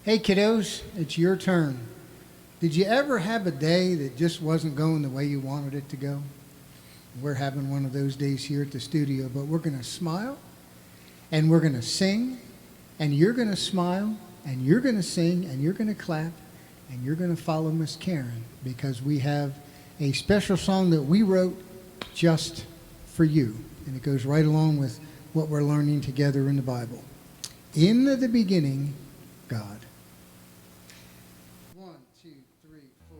Hey kiddos, it's your turn. Did you ever have a day that just wasn't going the way you wanted it to go? We're having one of those days here at the studio, but we're going to smile and we're going to sing and you're going to smile and you're going to sing and you're going to clap and you're going to follow Miss Karen because we have a special song that we wrote just for you. And it goes right along with what we're learning together in the Bible. In the beginning, God. 1, 2, 3, 4.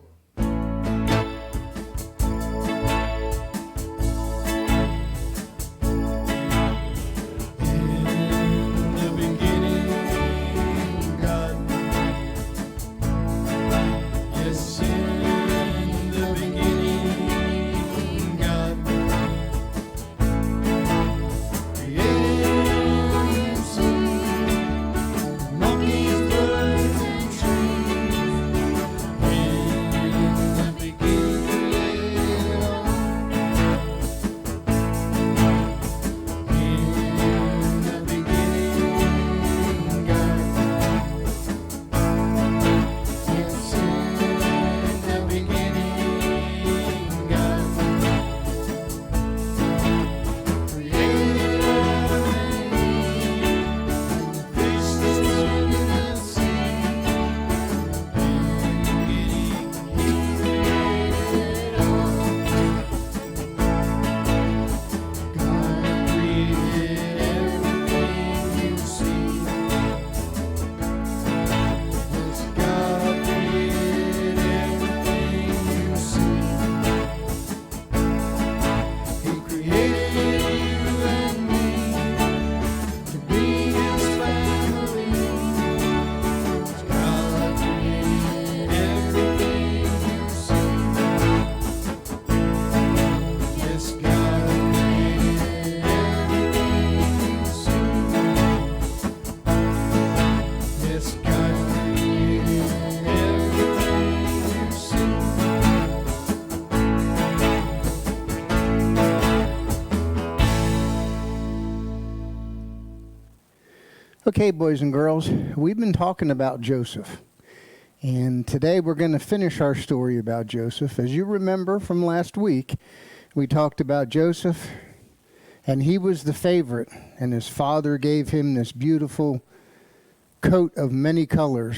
In the beginning, God. Yes, in the beginning, God. Created sea, monkeys, birds, and trees. In the beginning, in the beginning, God. Yes, in the beginning, God. Created faces in the sea. He created all. God created everything you see. Yes, God created everything you see. He created you and me to be His family. Yes, God created everything you see. Yes, God created everything you see. Yes, God created everything you see. Okay, boys and girls, we've been talking about Joseph. And today we're going to finish our story about Joseph. As you remember from last week, we talked about Joseph, and he was the favorite, and his father gave him this beautiful coat of many colors.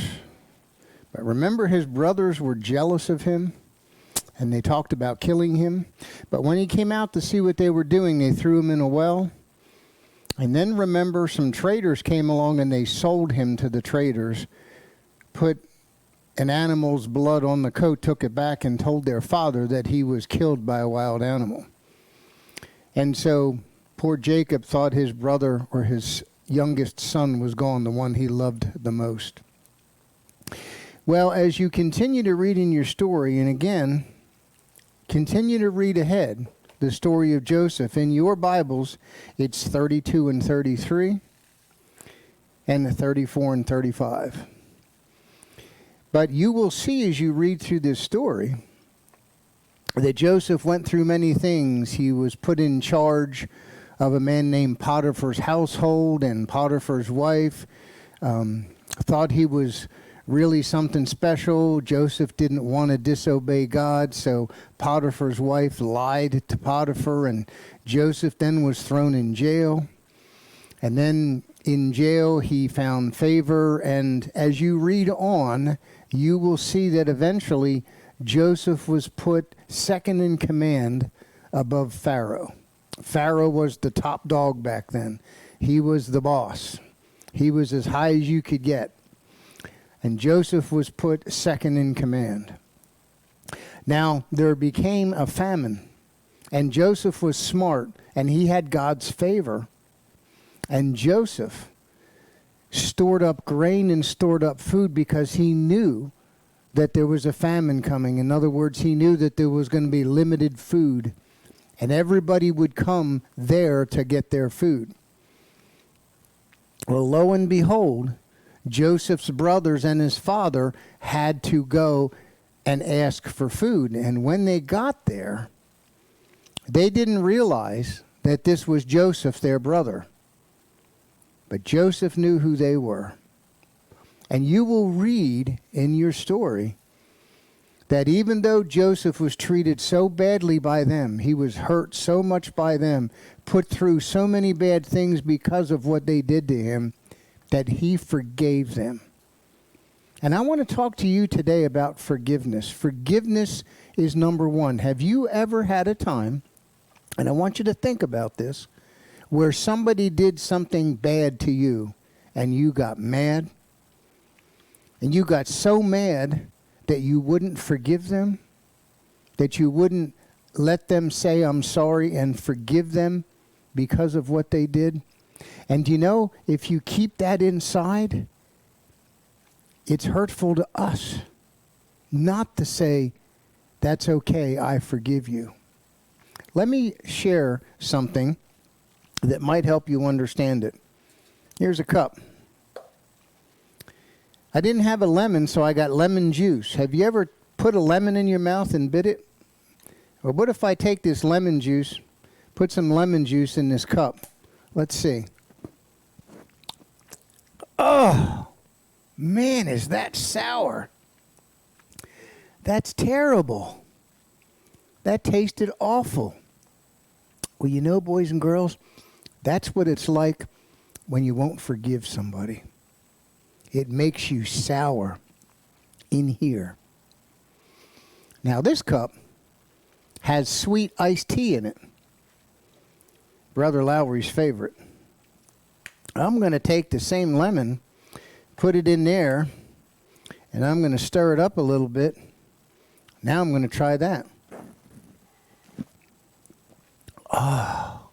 But remember, his brothers were jealous of him, and they talked about killing him. But when he came out to see what they were doing, they threw him in a well. And then remember, some traders came along and they sold him to the traders, put an animal's blood on the coat, took it back, and told their father that he was killed by a wild animal. And so poor Jacob thought his brother or his youngest son was gone, the one he loved the most. Well, as you continue to read in your story, and again, continue to read ahead, the story of Joseph. In your Bibles, it's 32 and 33 and 34 and 35. But you will see as you read through this story that Joseph went through many things. He was put in charge of a man named Potiphar's household, and Potiphar's wife thought he was really something special. Joseph didn't want to disobey God, so Potiphar's wife lied to Potiphar, and Joseph then was thrown in jail. And then in jail he found favor, and as you read on, you will see that eventually Joseph was put second in command above Pharaoh. Pharaoh was the top dog back then. He was the boss. He was as high as you could get. And Joseph was put second in command. Now, there became a famine, and Joseph was smart, and he had God's favor. And Joseph stored up grain and stored up food because he knew that there was a famine coming. In other words, he knew that there was going to be limited food, and everybody would come there to get their food. Well, lo and behold, Joseph's brothers and his father had to go and ask for food. And when they got there, they didn't realize that this was Joseph, their brother. But Joseph knew who they were. And you will read in your story that even though Joseph was treated so badly by them, he was hurt so much by them, put through so many bad things because of what they did to him, that he forgave them. And I want to talk to you today about forgiveness. Forgiveness is number one. Have you ever had a time, and I want you to think about this, where somebody did something bad to you and you got mad? And you got so mad that you wouldn't forgive them, that you wouldn't let them say, I'm sorry, and forgive them because of what they did. And you know, if you keep that inside, it's hurtful to us not to say, that's okay, I forgive you. Let me share something that might help you understand it. Here's a cup. I didn't have a lemon, so I got lemon juice. Have you ever put a lemon in your mouth and bit it? Or what if I take this lemon juice, put some lemon juice in this cup? Let's see. Oh, man, is that sour. That's terrible. That tasted awful. Well, you know, boys and girls, that's what it's like when you won't forgive somebody. It makes you sour in here. Now, this cup has sweet iced tea in it. Brother Lowrie's favorite. I'm going to take the same lemon, put it in there, and I'm going to stir it up a little bit. Now I'm going to try that. Oh,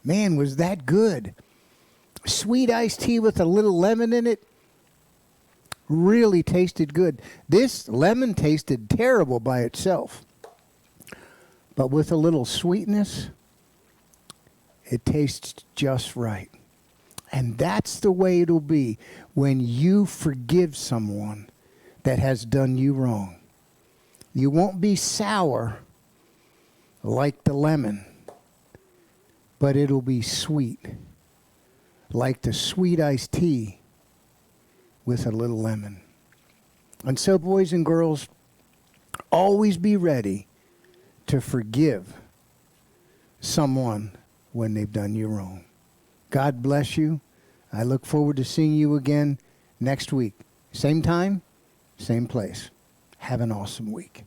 man, was that good. Sweet iced tea with a little lemon in it. Really tasted good. This lemon tasted terrible by itself. But with a little sweetness, it tastes just right. And that's the way it'll be when you forgive someone that has done you wrong. You won't be sour like the lemon, but it'll be sweet, like the sweet iced tea with a little lemon. And so, boys and girls, always be ready to forgive someone when they've done you wrong. God bless you. I look forward to seeing you again next week. Same time, same place. Have an awesome week.